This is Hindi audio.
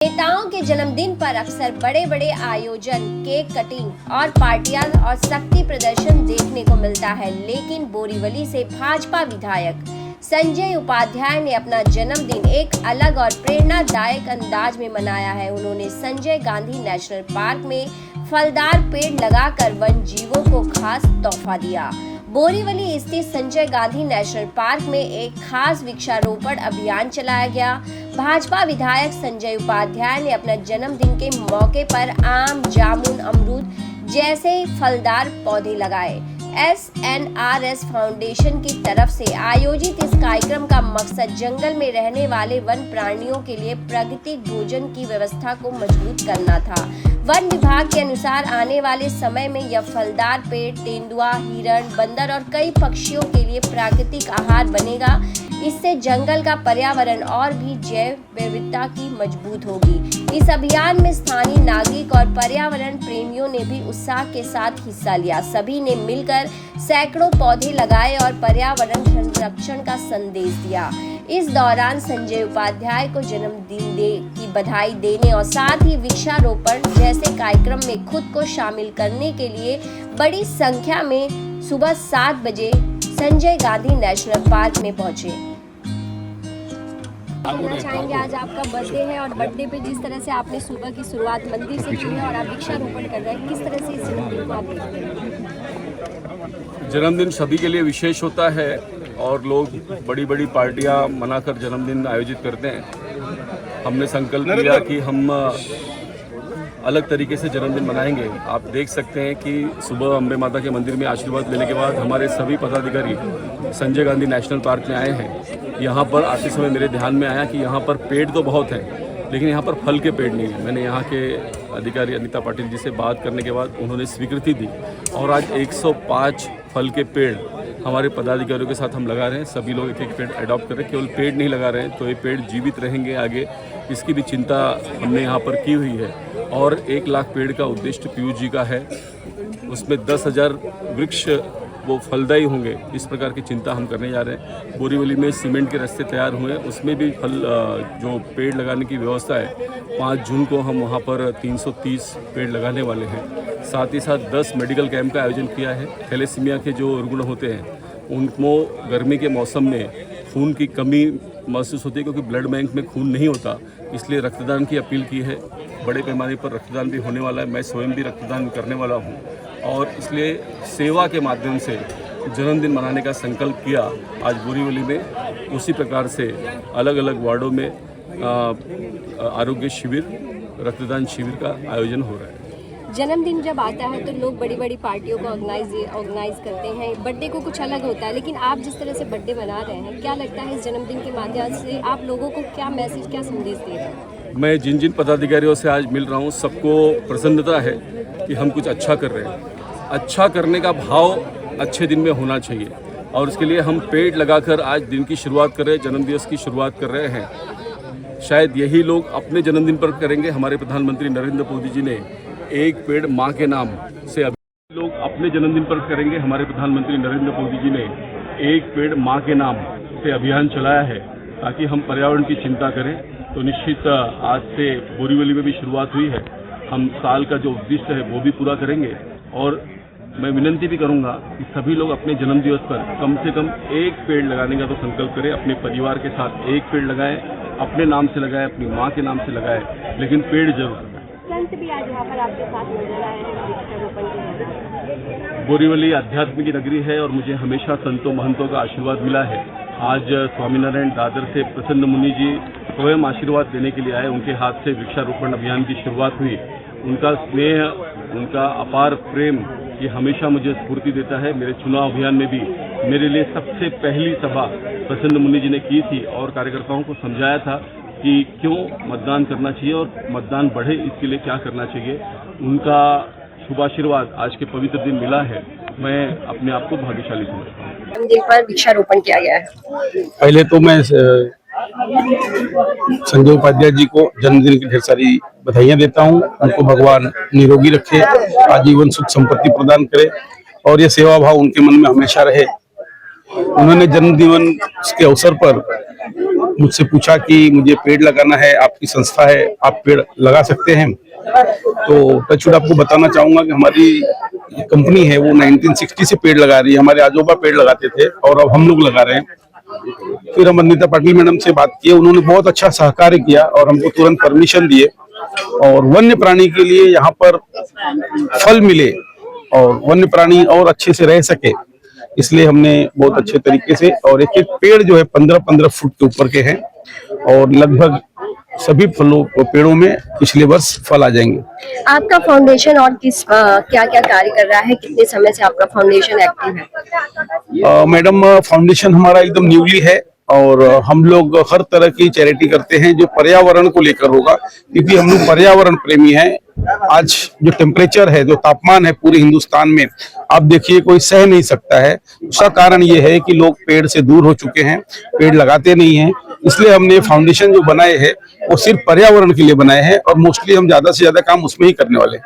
नेताओं के जन्मदिन पर अक्सर बड़े बड़े आयोजन, केक कटिंग और पार्टियां और शक्ति प्रदर्शन देखने को मिलता है, लेकिन बोरीवली से भाजपा विधायक संजय उपाध्याय ने अपना जन्मदिन एक अलग और प्रेरणादायक अंदाज में मनाया है। उन्होंने संजय गांधी नेशनल पार्क में फलदार पेड़ लगाकर वन जीवों को खास तोहफा दिया। बोरीवली स्थित संजय गांधी नेशनल पार्क में एक खास वृक्षारोपण अभियान चलाया गया। भाजपा विधायक संजय उपाध्याय ने अपने जन्मदिन के मौके पर आम, जामुन, अमरूद जैसे फलदार पौधे लगाए। SNRS फाउंडेशन की तरफ से आयोजित इस कार्यक्रम का मकसद जंगल में रहने वाले वन प्राणियों के लिए प्राकृतिक भोजन की व्यवस्था को मजबूत करना था। वन विभाग के अनुसार आने वाले समय में यह फलदार पेड़ तेंदुआ, हिरण, बंदर और कई पक्षियों के लिए प्राकृतिक आहार बनेगा। इससे जंगल का पर्यावरण और भी जैव विविधता की मजबूत होगी। इस अभियान में स्थानीय नागरिक और पर्यावरण प्रेमियों ने भी उत्साह के साथ हिस्सा लिया। सभी ने मिलकर सैकड़ों पौधे लगाए और पर्यावरण संरक्षण का संदेश दिया। इस दौरान संजय उपाध्याय को जन्मदिन की बधाई देने और साथ ही वृक्षारोपण जैसे कार्यक्रम में खुद को शामिल करने के लिए बड़ी संख्या में सुबह 7 बजे संजय गांधी नेशनल पार्क में पहुंचे। कहना चाहेंगे, आज आपका बर्थडे है और बर्थडे पे जिस तरह से आपने सुबह की शुरुआत मंदिर से की है और आप वृक्षारोपण कर रहे हैं, किस तरह से इस जन्मदिन को आप देखते हैं? जन्मदिन सभी के लिए विशेष होता है और लोग बड़ी बड़ी पार्टियां मनाकर जन्मदिन आयोजित करते हैं। हमने संकल्प लिया कि हम अलग तरीके से जन्मदिन मनाएंगे। आप देख सकते हैं कि सुबह अम्बे माता के मंदिर में आशीर्वाद लेने के बाद हमारे सभी पदाधिकारी संजय गांधी नेशनल पार्क में आए हैं। यहाँ पर आते समय मेरे ध्यान में आया कि यहाँ पर पेड़ तो बहुत हैं, लेकिन यहाँ पर फल के पेड़ नहीं हैं। मैंने यहाँ के अधिकारी अनीता पाटिल जी से बात करने के बाद उन्होंने स्वीकृति दी और आज 105 फल के पेड़ हमारे पदाधिकारियों के साथ हम लगा रहे हैं। सभी लोग एक एक पेड़ अडॉप्ट कर रहे हैं। केवल पेड़ नहीं लगा रहे हैं तो ये पेड़ जीवित रहेंगे आगे, इसकी भी चिंता हमने यहाँ पर की हुई है। और 1 लाख पेड़ का उद्देश्य पीयूष जी का है, उसमें 10,000 वृक्ष वो फलदायी होंगे, इस प्रकार की चिंता हम करने जा रहे हैं। बोरीवली में सीमेंट के रास्ते तैयार हुए हैं, उसमें भी जो पेड़ लगाने की व्यवस्था है, 5 जून को हम वहाँ पर 330 पेड़ लगाने वाले हैं। साथ ही साथ 10 मेडिकल कैंप का आयोजन किया है। थैलेसीमिया के जो रुग्ण होते हैं उनको गर्मी के मौसम में खून की कमी महसूस होती है क्योंकि ब्लड बैंक में खून नहीं होता, इसलिए रक्तदान की अपील की है। बड़े पैमाने पर रक्तदान भी होने वाला है। मैं स्वयं भी रक्तदान करने वाला हूँ और इसलिए सेवा के माध्यम से जन्मदिन मनाने का संकल्प किया। आज बोरीवली में उसी प्रकार से अलग अलग वार्डों में आरोग्य शिविर, रक्तदान शिविर का आयोजन हो रहा है। जन्मदिन जब आता है तो लोग बड़ी बड़ी पार्टियों को ऑर्गेनाइज करते हैं, बर्थडे को कुछ अलग होता है, लेकिन आप जिस तरह से बर्थडे मना रहे हैं, क्या लगता है इस जन्मदिन के माध्यम से आप लोगों को क्या मैसेज, क्या संदेश दे रहे हैं? मैं जिन जिन पदाधिकारियों से आज मिल रहा हूँ सबको प्रसन्नता है कि हम कुछ अच्छा कर रहे हैं। अच्छा करने का भाव अच्छे दिन में होना चाहिए और उसके लिए हम पेड़ लगाकर आज दिन की शुरुआत कर रहे हैं, जन्मदिवस की शुरुआत कर रहे हैं। शायद यही लोग अपने जन्मदिन पर करेंगे। हमारे प्रधानमंत्री नरेंद्र मोदी जी ने एक पेड़ माँ के नाम से लोग अपने जन्मदिन पर करेंगे। हमारे प्रधानमंत्री नरेंद्र मोदी जी ने एक पेड़ माँ के नाम से अभियान चलाया है ताकि हम पर्यावरण की चिंता करें। तो निश्चित आज से बोरीवली में भी शुरुआत हुई है। हम साल का जो उद्देश्य है वो भी पूरा करेंगे और मैं विनती भी करूंगा कि सभी लोग अपने जन्मदिवस पर कम से कम एक पेड़ लगाने का तो संकल्प करें। अपने परिवार के साथ एक पेड़ लगाएं, अपने नाम से लगाएं, अपनी माँ के नाम से लगाएं, लेकिन पेड़ जरूर लगाएं। संत भी आज यहाँ पर आपके साथ नजर आए हैं वृक्षारोपण के। बोरीवली अध्यात्म की नगरी है और मुझे हमेशा संतों महंतों का आशीर्वाद मिला है। आज स्वामीनारायण दादर से प्रसन्न मुनि जी स्वयं आशीर्वाद देने के लिए आए। उनके हाथ से वृक्षारोपण अभियान की शुरुआत हुई। उनका स्नेह, उनका अपार प्रेम ये हमेशा मुझे स्फूर्ति देता है। मेरे चुनाव अभियान में भी मेरे लिए सबसे पहली सभा प्रसन्न मुनि जी ने की थी और कार्यकर्ताओं को समझाया था कि क्यों मतदान करना चाहिए और मतदान बढ़े इसके लिए क्या करना चाहिए। उनका शुभाशीर्वाद आज के पवित्र दिन मिला है। मैं अपने आप को भाग्यशाली समझता हूँ। जन्मदिन पर वृक्षारोपण किया गया है। पहले तो मैं संजय उपाध्याय जी को जन्मदिन की ढेर सारी बधाइयां देता हूं। उनको भगवान निरोगी रखे, आजीवन सुख संपत्ति प्रदान करे और ये सेवा भाव उनके मन में हमेशा रहे। उन्होंने जन्मदिन के अवसर पर मुझसे पूछा कि मुझे पेड़ लगाना है, आपकी संस्था है, आप पेड़ लगा सकते हैं। तो टचवुड आपको बताना चाहूंगा कि हमारी कंपनी है वो 1960 से पेड़ लगा रही है। हमारे आजोबा पेड़ लगाते थे और अब हम लोग लगा रहे हैं। फिर हम अनीता पाटिल मैडम से बात किए, उन्होंने बहुत अच्छा सहकार्य किया और हमको तुरंत परमिशन दिए। और वन्य प्राणी के लिए यहाँ पर फल मिले और वन्य प्राणी और अच्छे से रह सके, इसलिए हमने बहुत अच्छे तरीके से, और एक एक पेड़ जो है 15-15 फुट के ऊपर के हैं और लगभग सभी फलों पेड़ों में पिछले वर्ष फल आ जाएंगे। आपका फाउंडेशन और किस क्या क्या कार्य कर रहा है, कितने समय से आपका फाउंडेशन एक्टिव है? मैडम, फाउंडेशन हमारा एकदम न्यूली है और हम लोग हर तरह की चैरिटी करते हैं जो पर्यावरण को लेकर होगा, क्योंकि हम लोग पर्यावरण प्रेमी हैं। आज जो टेम्परेचर है, जो तापमान है पूरे हिंदुस्तान में, आप देखिए कोई सह नहीं सकता है। उसका कारण ये है कि लोग पेड़ से दूर हो चुके हैं, पेड़ लगाते नहीं हैं। इसलिए हमने फाउंडेशन जो बनाए हैं वो सिर्फ पर्यावरण के लिए बनाए हैं और मोस्टली हम ज्यादा से ज्यादा काम उसमें ही करने वाले हैं।